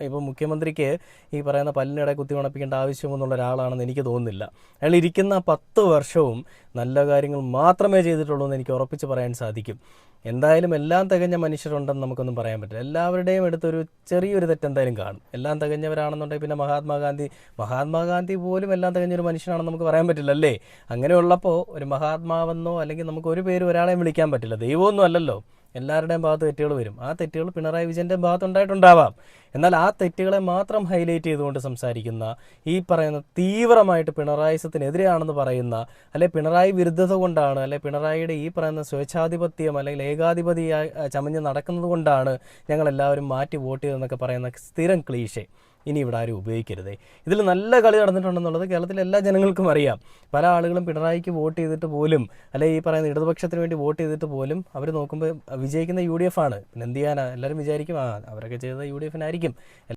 ഇപ്പോൾ മുഖ്യമന്ത്രിക്ക് ഈ പറയുന്ന പല്ലിനിടെ കുത്തി മണപ്പിക്കേണ്ട ആവശ്യമൊന്നുള്ള ഒരാളാണെന്ന് എനിക്ക് തോന്നുന്നില്ല. അയാൾ ഇരിക്കുന്ന 10 വർഷവും നല്ല കാര്യങ്ങൾ മാത്രമേ ചെയ്തിട്ടുള്ളൂ എന്ന് എനിക്ക് ഉറപ്പിച്ച് പറയാൻ സാധിക്കും. എന്തായാലും എല്ലാം തികഞ്ഞ മനുഷ്യരുണ്ടെന്ന് നമുക്കൊന്നും പറയാൻ പറ്റില്ല. എല്ലാവരുടെയും അടുത്തൊരു ചെറിയൊരു തെറ്റെന്തായാലും കാണും. എല്ലാം തികഞ്ഞവരാണെന്നുണ്ടെങ്കിൽ പിന്നെ മഹാത്മാഗാന്ധി പോലും എല്ലാം തികഞ്ഞൊരു മനുഷ്യനാണെന്ന് നമുക്ക് പറയാൻ പറ്റില്ല അല്ലേ? അങ്ങനെയുള്ളപ്പോൾ ഒരു മഹാത്മാവെന്നോ അല്ലെങ്കിൽ നമുക്ക് ഒരു പേര് ഒരാളെയും വിളിക്കാൻ പറ്റില്ല. ദൈവമൊന്നും അല്ലല്ലോ. എല്ലാവരുടെയും ഭാഗത്ത് തെറ്റുകൾ വരും. ആ തെറ്റുകൾ പിണറായി വിജയൻ്റെ ഭാഗത്തുണ്ടായിട്ടുണ്ടാവാം. എന്നാൽ ആ തെറ്റുകളെ മാത്രം ഹൈലൈറ്റ് ചെയ്തുകൊണ്ട് സംസാരിക്കുന്ന, ഈ പറയുന്ന തീവ്രമായിട്ട് പിണറായിസത്തിനെതിരെയാണെന്ന് പറയുന്ന, അല്ലെ പിണറായി വിരുദ്ധത കൊണ്ടാണ്, അല്ലെ പിണറായിയുടെ ഈ പറയുന്ന സ്വേച്ഛാധിപത്യം അല്ലെങ്കിൽ ഏകാധിപതിയായി ചമഞ്ഞ് നടക്കുന്നത് കൊണ്ടാണ് ഞങ്ങളെല്ലാവരും മാറ്റി വോട്ട് ചെയ്തതെന്നൊക്കെ പറയുന്ന സ്ഥിരം ക്ലീശേ ഇനി ഇവിടെ ആരും ഉപയോഗിക്കരുതേ. ഇതിൽ നല്ല കളി നടന്നിട്ടുണ്ടെന്നുള്ളത് കേരളത്തിലെ എല്ലാ ജനങ്ങൾക്കും അറിയാം. പല ആളുകളും പിണറായിക്ക് വോട്ട് ചെയ്തിട്ട് പോലും, അല്ലെങ്കിൽ ഈ പറയുന്ന ഇടതുപക്ഷത്തിന് വേണ്ടി വോട്ട് ചെയ്തിട്ട് പോലും അവർ നോക്കുമ്പോൾ വിജയിക്കുന്ന UDF ആണ്. പിന്നെ എന്ത് ചെയ്യാനാണ്? എല്ലാവരും വിചാരിക്കും അവരൊക്കെ ചെയ്തത് UDF-നായിരിക്കും.